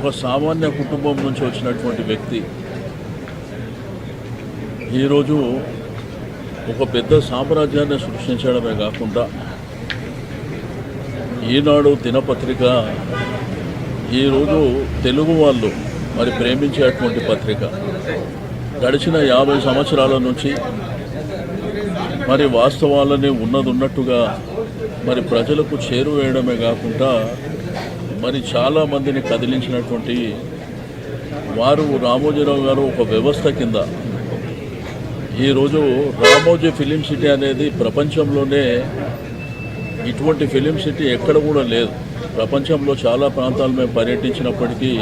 ఒక సామాన్య కుటుంబం నుంచి వచ్చినటువంటి వ్యక్తి ఈరోజు ఒక పెద్ద సామ్రాజ్యాన్ని సృష్టించడమే కాకుండా ఈనాడు దినపత్రిక ఈరోజు తెలుగు వాళ్ళు మరి ప్రేమించేటువంటి పత్రిక గడిచిన 50 సంవత్సరాల నుంచి మరి వాస్తవాలని ఉన్నట్టుగా మరి ప్రజలకు చేరువేయడమే కాకుండా మరి చాలామందిని కదిలించినటువంటి వారు రామోజీరావు గారు ఒక వ్యవస్థ కింద ఈరోజు రామోజీ ఫిలిం సిటీ అనేది ప్రపంచంలోనే ఇటువంటి ఫిలిం సిటీ ఎక్కడ కూడా లేదు. ప్రపంచంలో చాలా ప్రాంతాలు మేము పర్యటించినప్పటికీ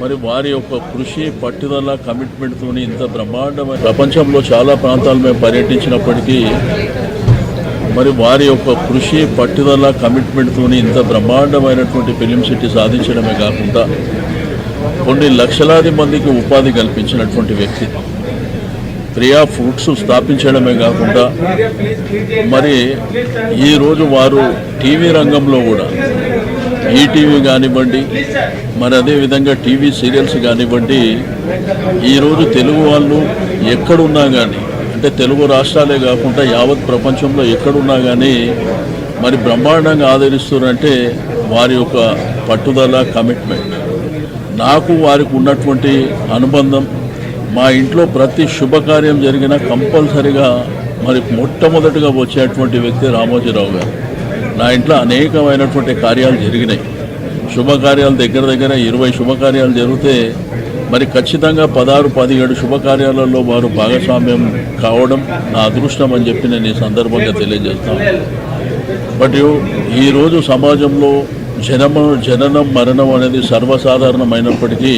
మరి వారి యొక్క కృషి పట్టుదల కమిట్మెంట్తో ఇంత బ్రహ్మాండమైన ప్రపంచంలో చాలా ప్రాంతాలు మేము పర్యటించినప్పటికీ మరి వారి యొక్క కృషి పట్టుదల కమిట్మెంట్తో ఇంత బ్రహ్మాండమైనటువంటి ఫిలిం సిటీ సాధించడమే కాకుండా కొన్ని లక్షలాది మందికి ఉపాధి కల్పించినటువంటి వ్యక్తి. ప్రియా ఫుడ్స్ స్థాపించడమే కాకుండా మరి ఈరోజు వారు టీవీ రంగంలో కూడా ఈటీవీ కానివ్వండి, మరి అదేవిధంగా టీవీ సీరియల్స్ కానివ్వండి, ఈరోజు తెలుగు వాళ్ళు ఎక్కడున్నా కానీ అంటే తెలుగు రాష్ట్రాలే కాకుండా యావత్ ప్రపంచంలో ఎక్కడున్నా కానీ మరి బ్రహ్మాండంగా ఆదరిస్తున్నారంటే వారి యొక్క పట్టుదల కమిట్మెంట్. నాకు వారికి ఉన్నటువంటి అనుబంధం, మా ఇంట్లో ప్రతి శుభకార్యం జరిగినా కంపల్సరిగా మరి మొట్టమొదటిగా వచ్చేటువంటి వ్యక్తి రామోజీరావు గారు. నా ఇంట్లో అనేకమైనటువంటి కార్యాలు జరిగినాయి. శుభకార్యాలు దగ్గర 20 శుభకార్యాలు జరిగితే మరి ఖచ్చితంగా 16-17 శుభకార్యాలలో వారు భాగస్వామ్యం కావడం నా అదృష్టం అని చెప్పి నేను ఈ సందర్భంగా తెలియజేస్తాను. బట్ ఈరోజు సమాజంలో జననం మరణం అనేది సర్వసాధారణమైనప్పటికీ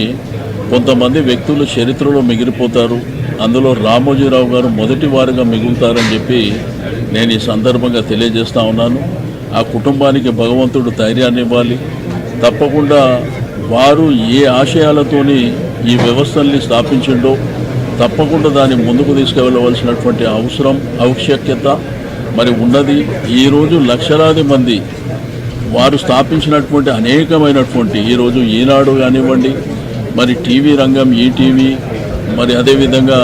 కొంతమంది వ్యక్తులు చరిత్రలో మిగిలిపోతారు. అందులో రామోజీరావు గారు మొదటి వారుగా మిగులుతారని చెప్పి నేను ఈ సందర్భంగా తెలియజేస్తూ ఉన్నాను. ఆ కుటుంబానికి భగవంతుడు ధైర్యాన్ని ఇవ్వాలి. తప్పకుండా వారు ఏ ఆశయాలతోని ఈ వ్యవస్థల్ని స్థాపించిండో తప్పకుండా దాన్ని ముందుకు తీసుకువెళ్ళవలసినటువంటి అవసరం ఆవశ్యకత మరి ఉన్నది. ఈరోజు లక్షలాది మంది వారు స్థాపించినటువంటి అనేకమైనటువంటి ఈరోజు ఈనాడు కానివ్వండి, మరి టీవీ రంగం ఈటీవీ, మరి అదేవిధంగా